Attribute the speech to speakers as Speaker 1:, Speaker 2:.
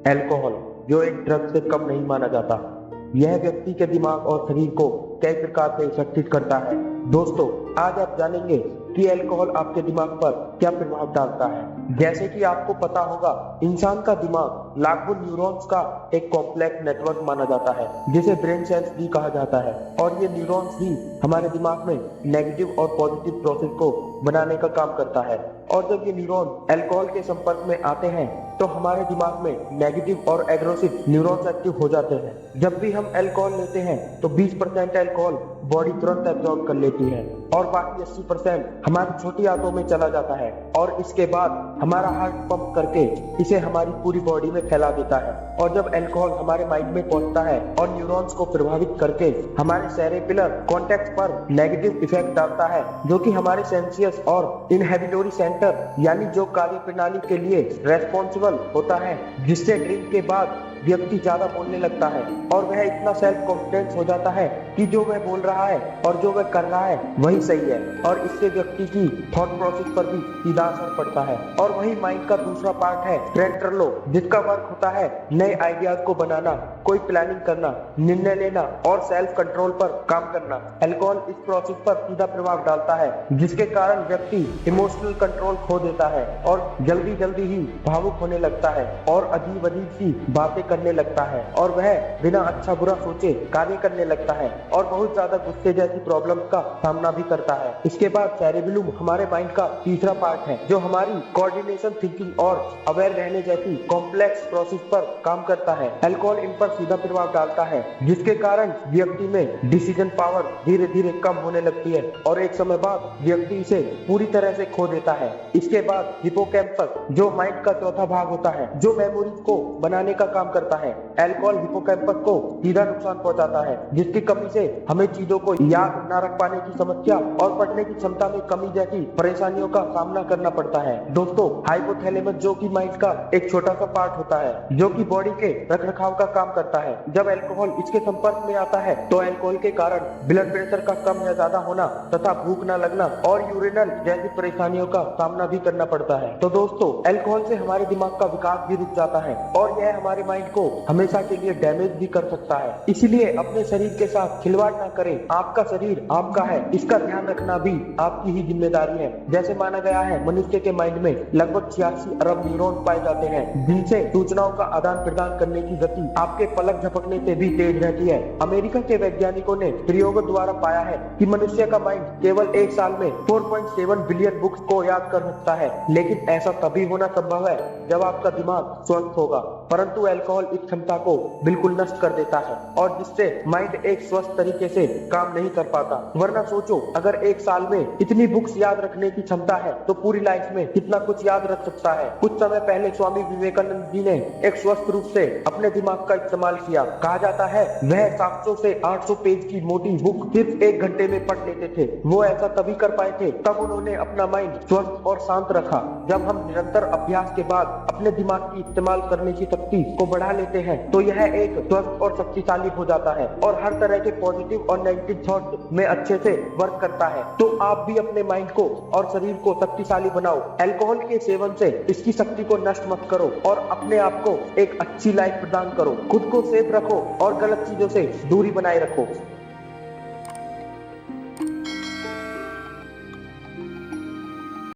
Speaker 1: Alcohol, जो एक drug से कम नहीं माना जाता, यह व्यक्ति के दिमाग और शरीर को कई प्रकार से इफेक्टेड करता है। दोस्तों, आज आप जानेंगे कि अल्कोहल आपके दिमाग पर क्या प्रभाव डालता है। जैसे कि आपको पता होगा, इंसान का दिमाग लाखों न्यूरॉन्स का एक कॉम्प्लेक्स नेटवर्क माना जाता है, जिसे ब्रेन सेल्स भी कहा जाता है। और ये न्यूरॉन्स ही हमारे दिमाग में नेगेटिव और पॉजिटिव प्रोसेस को बनाने का काम करता है। और जब ये न्यूरॉन अल्कोहल के संपर्क में आते हैं तो हमारे दिमाग में नेगेटिव और एग्रेसिव न्यूरॉन्स एक्टिव हो जाते हैं। जब भी हम अल्कोहल लेते हैं तो 20% अल्कोहल बॉडी तुरंत एब्जॉर्ब कर लेती है और बाकी 80% हमारी छोटी आंतों में चला जाता है और इसके बाद हमारा हार्ट पंप करके इसे हमारी पूरी बॉडी में फैला देता है। और जब अल्कोहल हमारे माइंड में पहुंचता है और न्यूरॉन्स को प्रभावित करके हमारे सेरेब्रल कॉर्टेक्स पर नेगेटिव इफेक्ट डालता है, जो कि हमारे सेंसियस और इनहिबिटोरी सेंटर यानी जो कार्य प्रणाली के लिए रेस्पॉन्सिबल होता है, जिससे ड्रिंक के बाद व्यक्ति ज्यादा बोलने लगता है और वह इतना सेल्फ कॉन्फिडेंस हो जाता है कि जो वह बोल रहा है और जो वह कर रहा है वही सही है। और इससे व्यक्ति की थॉट प्रोसेस पर भी सीधा असर पड़ता है। और वही माइंड का दूसरा पार्ट है फ्रंटल लोब, जिसका वर्क होता है नए आइडियाज को बनाना, कोई प्लानिंग करना, निर्णय लेना और सेल्फ कंट्रोल पर काम करना। अल्कोहल इस प्रोसेस पर सीधा प्रभाव डालता है, जिसके कारण व्यक्ति इमोशनल कंट्रोल खो देता है और जल्दी जल्दी ही भावुक होने लगता है और अजीब अजीब सी बातें करने लगता है और वह बिना अच्छा बुरा सोचे कार्य करने लगता है और बहुत ज्यादा गुस्से जैसी प्रॉब्लम का सामना भी करता है। इसके बाद सेरेब्रम हमारे माइंड का तीसरा पार्ट है, जो हमारी कोऑर्डिनेशन, थिंकिंग और अवेयर रहने जैसी कॉम्प्लेक्स प्रोसेस पर काम करता है। अल्कोहल इन पर सीधा प्रभाव डालता है, जिसके कारण व्यक्ति में डिसीजन पावर धीरे धीरे कम होने लगती है और एक समय बाद व्यक्ति इसे पूरी तरह से खो देता है। इसके बाद हिपोकैम्पस, जो माइंड का चौथा भाग होता है, जो मेमोरीज को बनाने का काम करता है। अल्कोहल हिपोकैम्पस को सीधा नुकसान पहुंचाता है, जिसकी कमी से हमें चीजों को याद न रख पाने की समस्या और पढ़ने की क्षमता में कमी जैसी परेशानियों का सामना करना पड़ता है। दोस्तों, हाइपोथैलेमस, जो कि माइंड का एक छोटा सा पार्ट होता है, जो कि बॉडी के रखरखाव का काम करता है, जब अल्कोहल इसके संपर्क में आता है तो अल्कोहल के कारण ब्लड प्रेशर का कम या ज्यादा होना तथा भूख न लगना और यूरिनल जैसी परेशानियों का सामना भी करना पड़ता है। तो दोस्तों, अल्कोहल से हमारे दिमाग का विकास भी रुक जाता है और यह हमारे माइंड को हमेशा के लिए डैमेज भी कर सकता है। इसलिए अपने शरीर के साथ खिलवाड़ ना करें। आपका शरीर आपका है, इसका ध्यान रखना भी आपकी ही जिम्मेदारी है। जैसे माना गया है, मनुष्य के माइंड में लगभग 86 अरब न्यूरॉन पाए जाते हैं, जिनसे सूचनाओं का आदान प्रदान करने की गति आपके पलक झपकने से भी तेज रहती है। अमेरिका के वैज्ञानिकों ने प्रयोगों द्वारा पाया है कि मनुष्य का माइंड केवल एक साल में 4.7 बिलियन बुक्स को याद कर सकता है, लेकिन ऐसा तभी होना संभव है जब आपका दिमाग स्वस्थ होगा। परंतु अल्कोहल इस क्षमता को बिल्कुल नष्ट कर देता है और जिससे माइंड एक स्वस्थ तरीके से काम नहीं कर पाता। वरना सोचो, अगर एक साल में इतनी बुक्स याद रखने की क्षमता है तो पूरी लाइफ में कितना कुछ याद रख सकता है। कुछ समय पहले स्वामी विवेकानंद जी ने एक स्वस्थ रूप से अपने दिमाग का इस्तेमाल किया। कहा जाता है वह 700 से 800 पेज की मोटी बुक सिर्फ 1 घंटे में पढ़ लेते थे। वो ऐसा तभी कर पाए थे तब उन्होंने अपना माइंड स्वस्थ और शांत रखा। जब हम निरंतर अभ्यास के बाद अपने दिमाग की इस्तेमाल करने की शक्ति को बढ़ा लेते हैं तो यह एक स्वस्थ और शक्तिशाली हो जाता है और हर तरह के पॉजिटिव और नेगेटिव थॉट में अच्छे से वर्क करता है। तो आप भी अपने माइंड को और शरीर को शक्तिशाली बनाओ। अल्कोहल के सेवन से इसकी शक्ति को नष्ट मत करो और अपने आप को एक अच्छी लाइफ प्रदान करो। खुद को सेफ रखो और गलत चीजों से दूरी बनाए रखो।